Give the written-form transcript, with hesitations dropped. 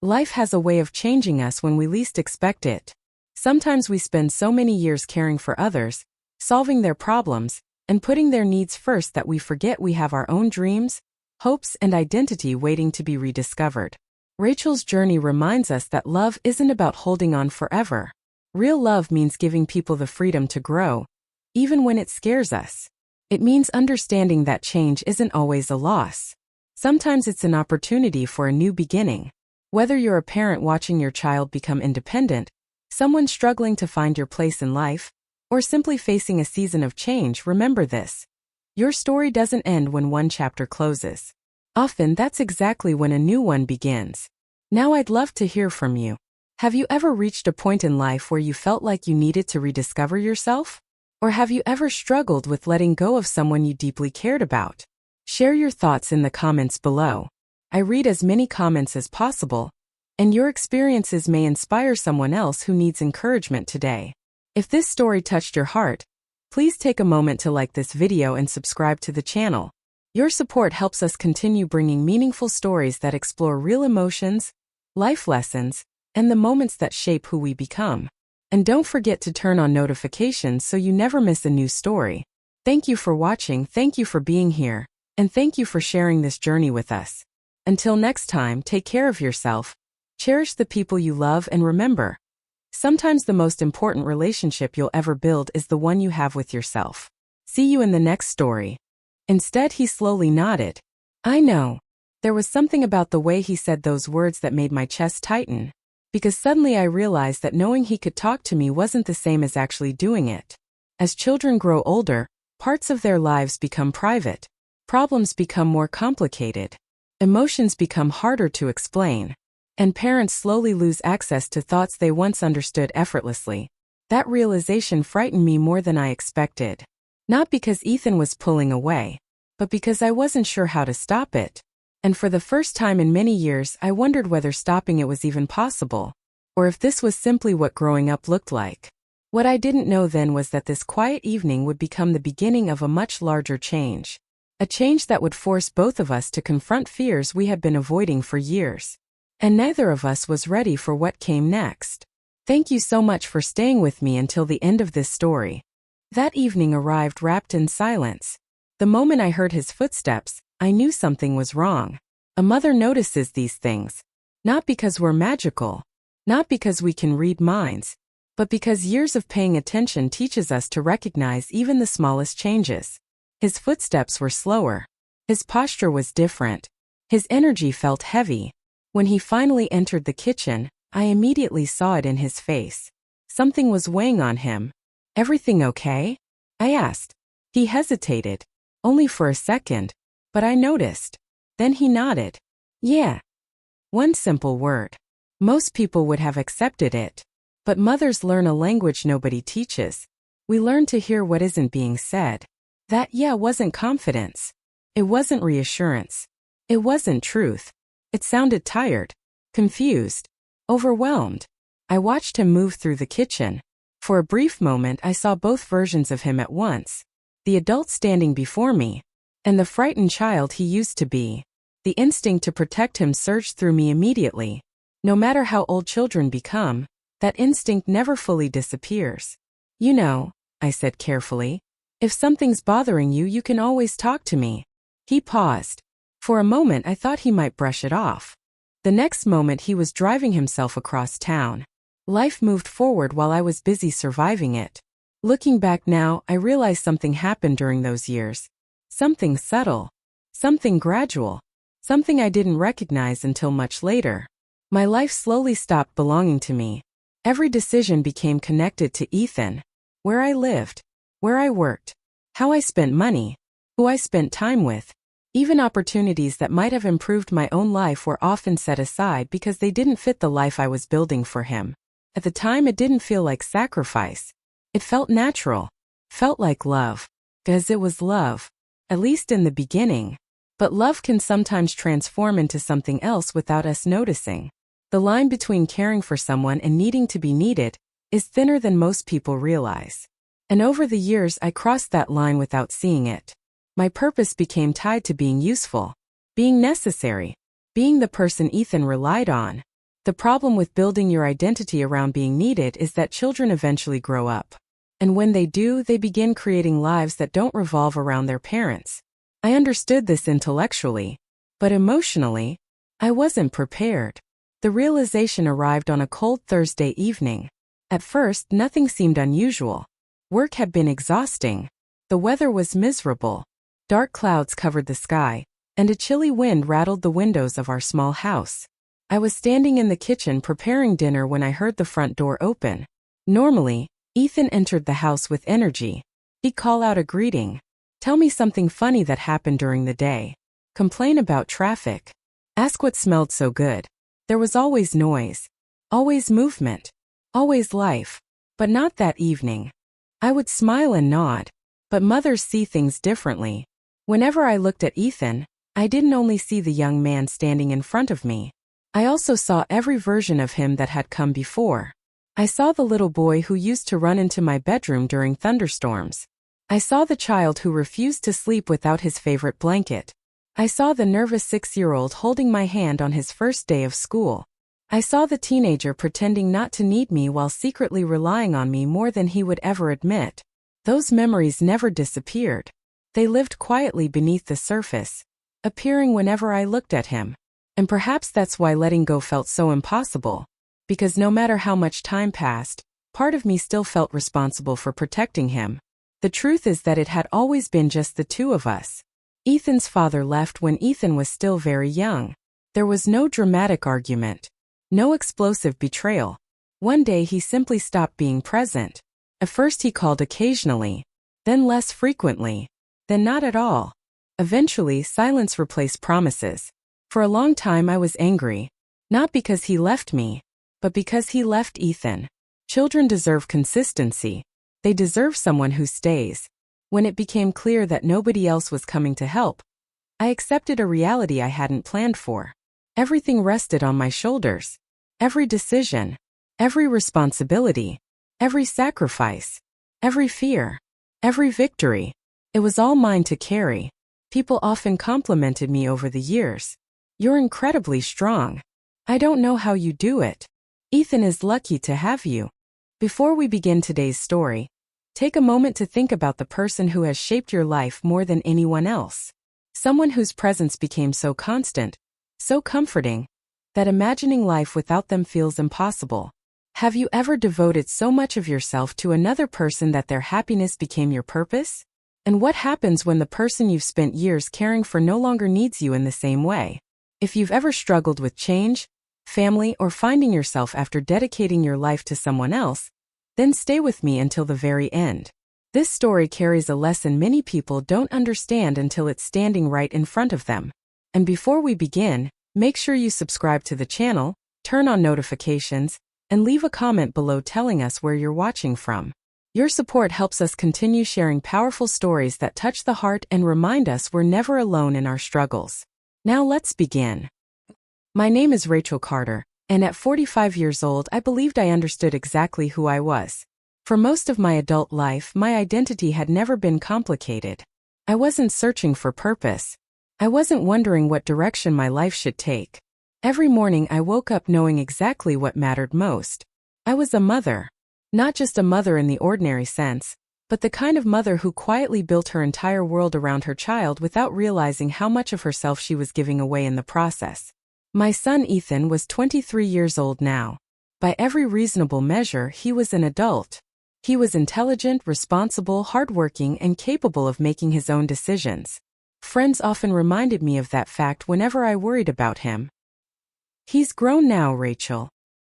Life has a way of changing us when we least expect it. Sometimes we spend so many years caring for others, solving their problems, and putting their needs first that we forget we have our own dreams, hopes, and identity waiting to be rediscovered. Rachel's journey reminds us that love isn't about holding on forever. Real love means giving people the freedom to grow, even when it scares us. It means understanding that change isn't always a loss. Sometimes it's an opportunity for a new beginning. Whether you're a parent watching your child become independent, someone struggling to find your place in life, or simply facing a season of change, remember this. Your story doesn't end when one chapter closes. Often that's exactly when a new one begins. Now I'd love to hear from you. Have you ever reached a point in life where you felt like you needed to rediscover yourself? Or have you ever struggled with letting go of someone you deeply cared about? Share your thoughts in the comments below. I read as many comments as possible, and your experiences may inspire someone else who needs encouragement today. If this story touched your heart, please take a moment to like this video and subscribe to the channel. Your support helps us continue bringing meaningful stories that explore real emotions, life lessons, and the moments that shape who we become. And don't forget to turn on notifications so you never miss a new story. Thank you for watching, thank you for being here, and thank you for sharing this journey with us. Until next time, take care of yourself, cherish the people you love, and remember, sometimes the most important relationship you'll ever build is the one you have with yourself. See you in the next story. Instead, he slowly nodded. I know. There was something about the way he said those words that made my chest tighten. Because suddenly I realized that knowing he could talk to me wasn't the same as actually doing it. As children grow older, parts of their lives become private. Problems become more complicated. Emotions become harder to explain. And parents slowly lose access to thoughts they once understood effortlessly. That realization frightened me more than I expected. Not because Ethan was pulling away, but because I wasn't sure how to stop it. And for the first time in many years, I wondered whether stopping it was even possible, or if this was simply what growing up looked like. What I didn't know then was that this quiet evening would become the beginning of a much larger change. A change that would force both of us to confront fears we had been avoiding for years. And neither of us was ready for what came next. Thank you so much for staying with me until the end of this story. That evening arrived wrapped in silence. The moment I heard his footsteps, I knew something was wrong. A mother notices these things. Not because we're magical. Not because we can read minds. But because years of paying attention teaches us to recognize even the smallest changes. His footsteps were slower. His posture was different. His energy felt heavy. When he finally entered the kitchen, I immediately saw it in his face. Something was weighing on him. Everything okay? I asked. He hesitated. Only for a second. But I noticed. Then he nodded. Yeah. One simple word. Most people would have accepted it. But mothers learn a language nobody teaches. We learn to hear what isn't being said. That yeah wasn't confidence. It wasn't reassurance. It wasn't truth. It sounded tired, confused, overwhelmed. I watched him move through the kitchen. For a brief moment I saw both versions of him at once. The adult standing before me, and the frightened child he used to be. The instinct to protect him surged through me immediately. No matter how old children become, that instinct never fully disappears. You know, I said carefully, if something's bothering you, you can always talk to me. He paused. For a moment I thought he might brush it off. The next moment he was driving himself across town. Life moved forward while I was busy surviving it. Looking back now, I realize something happened during those years. Something subtle. Something gradual. Something I didn't recognize until much later. My life slowly stopped belonging to me. Every decision became connected to Ethan. Where I lived. Where I worked. How I spent money. Who I spent time with. Even opportunities that might have improved my own life were often set aside because they didn't fit the life I was building for him. At the time it didn't feel like sacrifice. It felt natural. Felt like love. Because it was love. At least in the beginning. But love can sometimes transform into something else without us noticing. The line between caring for someone and needing to be needed is thinner than most people realize. And over the years I crossed that line without seeing it. My purpose became tied to being useful, being necessary, being the person Ethan relied on. The problem with building your identity around being needed is that children eventually grow up. And when they do, they begin creating lives that don't revolve around their parents. I understood this intellectually, but emotionally, I wasn't prepared. The realization arrived on a cold Thursday evening. At first, nothing seemed unusual. Work had been exhausting. The weather was miserable. Dark clouds covered the sky, and a chilly wind rattled the windows of our small house. I was standing in the kitchen preparing dinner when I heard the front door open. Normally, Ethan entered the house with energy. He'd call out a greeting. Tell me something funny that happened during the day. Complain about traffic. Ask what smelled so good. There was always noise. Always movement. Always life. But not that evening. I would smile and nod. But mothers see things differently. Whenever I looked at Ethan, I didn't only see the young man standing in front of me. I also saw every version of him that had come before. I saw the little boy who used to run into my bedroom during thunderstorms. I saw the child who refused to sleep without his favorite blanket. I saw the nervous 6-year-old holding my hand on his first day of school. I saw the teenager pretending not to need me while secretly relying on me more than he would ever admit. Those memories never disappeared. They lived quietly beneath the surface, appearing whenever I looked at him. And perhaps that's why letting go felt so impossible. Because no matter how much time passed, part of me still felt responsible for protecting him. The truth is that it had always been just the two of us. Ethan's father left when Ethan was still very young. There was no dramatic argument. No explosive betrayal. One day he simply stopped being present. At first he called occasionally, then less frequently, then not at all. Eventually, silence replaced promises. For a long time I was angry. Not because he left me, but because he left Ethan. Children deserve consistency. They deserve someone who stays. When it became clear that nobody else was coming to help, I accepted a reality I hadn't planned for. Everything rested on my shoulders. Every decision, every responsibility, every sacrifice, every fear, every victory. It was all mine to carry. People often complimented me over the years. You're incredibly strong. I don't know how you do it. Ethan is lucky to have you. Before we begin today's story, take a moment to think about the person who has shaped your life more than anyone else. Someone whose presence became so constant, so comforting, that imagining life without them feels impossible. Have you ever devoted so much of yourself to another person that their happiness became your purpose? And what happens when the person you've spent years caring for no longer needs you in the same way? If you've ever struggled with change, family, or finding yourself after dedicating your life to someone else, then stay with me until the very end. This story carries a lesson many people don't understand until it's standing right in front of them. And before we begin, make sure you subscribe to the channel, turn on notifications, and leave a comment below telling us where you're watching from. Your support helps us continue sharing powerful stories that touch the heart and remind us we're never alone in our struggles. Now let's begin. My name is Rachel Carter, and at 45 years old I believed I understood exactly who I was. For most of my adult life, my identity had never been complicated. I wasn't searching for purpose. I wasn't wondering what direction my life should take. Every morning I woke up knowing exactly what mattered most. I was a mother. Not just a mother in the ordinary sense, but the kind of mother who quietly built her entire world around her child without realizing how much of herself she was giving away in the process. My son Ethan was 23 years old now. By every reasonable measure, he was an adult. He was intelligent, responsible, hardworking, and capable of making his own decisions. Friends often reminded me of that fact whenever I worried about him. He's grown now, Rachel.